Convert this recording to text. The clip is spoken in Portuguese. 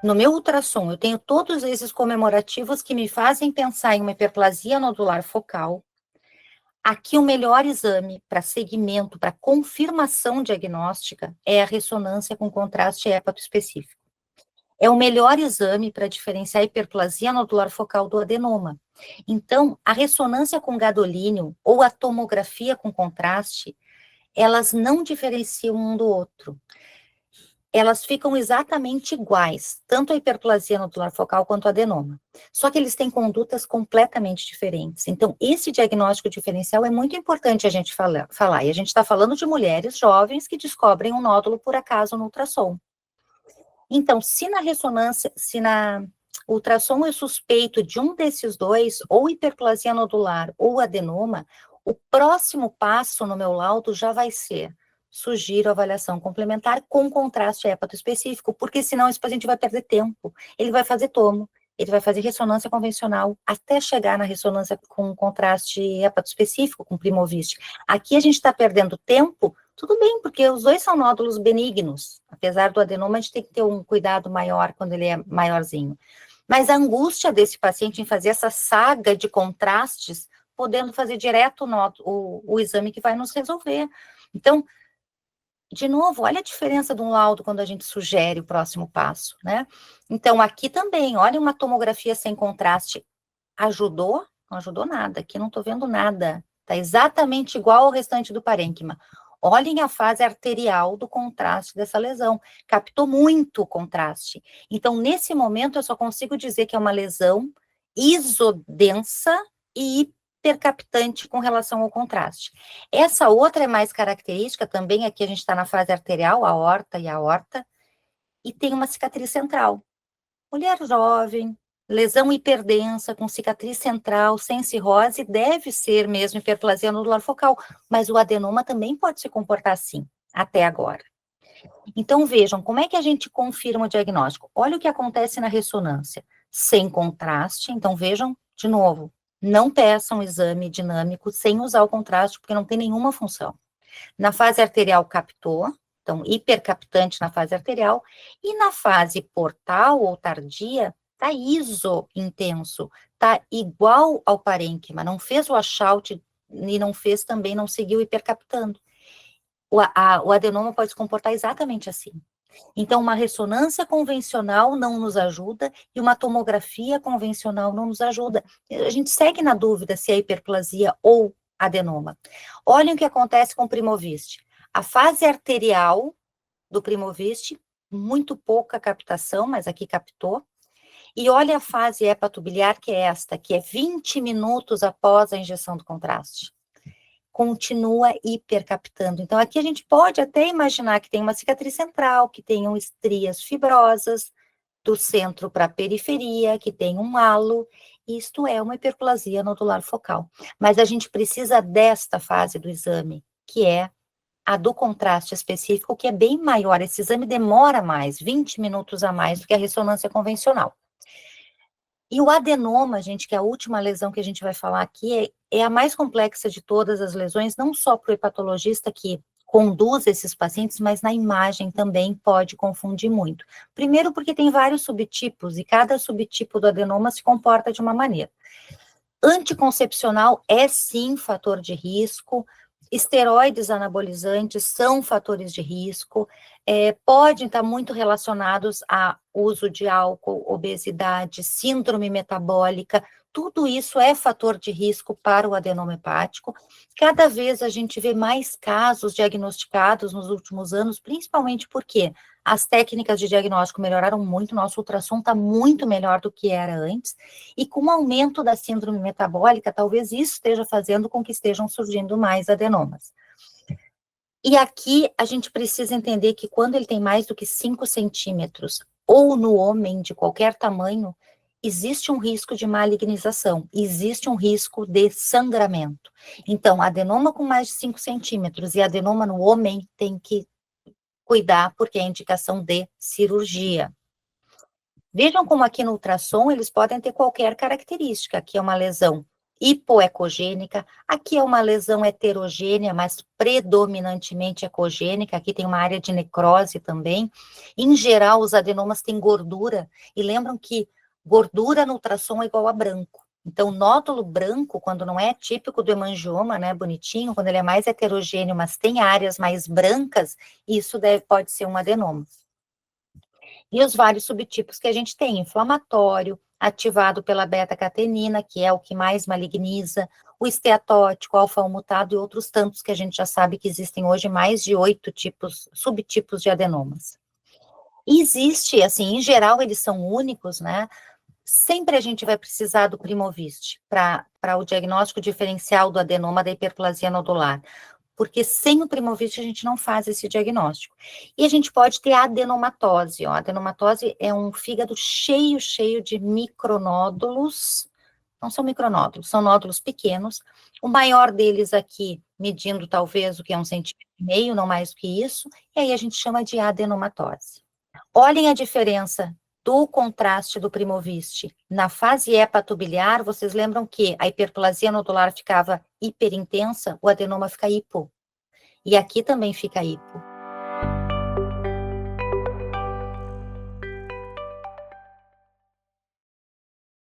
No meu ultrassom, eu tenho todos esses comemorativos que me fazem pensar em uma hiperplasia nodular focal. Aqui o melhor exame para segmento, para confirmação diagnóstica, é a ressonância com contraste hépato específico. É o melhor exame para diferenciar a hiperplasia nodular focal do adenoma. Então, a ressonância com gadolínio ou a tomografia com contraste, elas não diferenciam um do outro. Elas ficam exatamente iguais, tanto a hiperplasia nodular focal quanto o adenoma. Só que eles têm condutas completamente diferentes. Então, esse diagnóstico diferencial é muito importante a gente falar. E a gente está falando de mulheres jovens que descobrem um nódulo por acaso no ultrassom. Então, se na ressonância, se na ultrassom eu suspeito de um desses dois, ou hiperplasia nodular ou adenoma, o próximo passo no meu laudo já vai ser: sugiro avaliação complementar com contraste hépato específico, porque senão esse paciente vai perder tempo. Ele vai fazer tomo, ele vai fazer ressonância convencional, até chegar na ressonância com contraste hépato específico, com Primovist. Aqui a gente está perdendo tempo. Tudo bem, porque os dois são nódulos benignos. Apesar do adenoma, a gente tem que ter um cuidado maior quando ele é maiorzinho. Mas a angústia desse paciente em fazer essa saga de contrastes, podendo fazer direto o exame que vai nos resolver. Então, de novo, olha a diferença de um laudo quando a gente sugere o próximo passo, né? Então, aqui também, olha uma tomografia sem contraste. Ajudou? Não ajudou nada. Aqui não estou vendo nada. Está exatamente igual ao restante do parênquima. Olhem a fase arterial do contraste dessa lesão. Captou muito o contraste. Então, nesse momento, eu só consigo dizer que é uma lesão isodensa e hipercaptante com relação ao contraste. Essa outra é mais característica, também aqui a gente está na fase arterial, a aorta e a aorta, e tem uma cicatriz central. Mulher jovem, lesão hiperdensa, com cicatriz central, sem cirrose, deve ser mesmo hiperplasia nodular focal, mas o adenoma também pode se comportar assim, até agora. Então, vejam, como é que a gente confirma o diagnóstico? Olha o que acontece na ressonância, sem contraste, então vejam, de novo, não peçam exame dinâmico sem usar o contraste, porque não tem nenhuma função. Na fase arterial captou, então hipercaptante na fase arterial, e na fase portal ou tardia, tá iso-intenso, tá igual ao parênquima, não fez o washout e não fez também, não seguiu hipercaptando. O adenoma pode se comportar exatamente assim. Então, uma ressonância convencional não nos ajuda e uma tomografia convencional não nos ajuda. A gente segue na dúvida se é hiperplasia ou adenoma. Olhem o que acontece com o Primovist. A fase arterial do Primovist, muito pouca captação, mas aqui captou. E olha a fase hepatobiliar, que é esta, que é 20 minutos após a injeção do contraste. Continua hipercaptando. Então, aqui a gente pode até imaginar que tem uma cicatriz central, que tenham estrias fibrosas do centro para a periferia, que tem um halo. Isto é uma hiperplasia nodular focal. Mas a gente precisa desta fase do exame, que é a do contraste específico, que é bem maior. Esse exame demora mais, 20 minutos a mais do que a ressonância convencional. E o adenoma, gente, que é a última lesão que a gente vai falar aqui, é a mais complexa de todas as lesões, não só para o hepatologista que conduz esses pacientes, mas na imagem também pode confundir muito. Primeiro porque tem vários subtipos, e cada subtipo do adenoma se comporta de uma maneira. Anticoncepcional é sim fator de risco, esteroides anabolizantes são fatores de risco, podem estar muito relacionados a uso de álcool, obesidade, síndrome metabólica, tudo isso é fator de risco para o adenoma hepático. Cada vez a gente vê mais casos diagnosticados nos últimos anos, principalmente porque as técnicas de diagnóstico melhoraram muito, nosso ultrassom está muito melhor do que era antes, e com o aumento da síndrome metabólica, talvez isso esteja fazendo com que estejam surgindo mais adenomas. E aqui a gente precisa entender que quando ele tem mais do que 5 centímetros, ou no homem de qualquer tamanho, existe um risco de malignização, existe um risco de sangramento. Então, adenoma com mais de 5 centímetros e adenoma no homem tem que cuidar, porque é indicação de cirurgia. Vejam como aqui no ultrassom eles podem ter qualquer característica. Aqui é uma lesão hipoecogênica. Aqui é uma lesão heterogênea, mas predominantemente ecogênica. Aqui tem uma área de necrose também. Em geral, os adenomas têm gordura, e lembram que gordura no ultrassom é igual a branco. Então, nódulo branco, quando não é típico do hemangioma, né, bonitinho, quando ele é mais heterogêneo, mas tem áreas mais brancas, isso pode ser um adenoma. E os vários subtipos que a gente tem: inflamatório, ativado pela beta-catenina, que é o que mais maligniza, o esteatótico, alfa-mutado e outros tantos que a gente já sabe que existem hoje mais de 8 subtipos de adenomas. Existe, assim, em geral eles são únicos, né? Sempre a gente vai precisar do Primovist para o diagnóstico diferencial do adenoma da hiperplasia nodular, porque sem o Primovist a gente não faz esse diagnóstico. E a gente pode ter a adenomatose, ó. A adenomatose é um fígado cheio de micronódulos, não são micronódulos, são nódulos pequenos. O maior deles aqui, medindo talvez o que é 1,5 cm, não mais do que isso, e aí a gente chama de adenomatose. Olhem a diferença do contraste do Primovist. Na fase hepatobiliar, vocês lembram que a hiperplasia nodular ficava hiperintensa, o adenoma fica hipo. E aqui também fica hipo.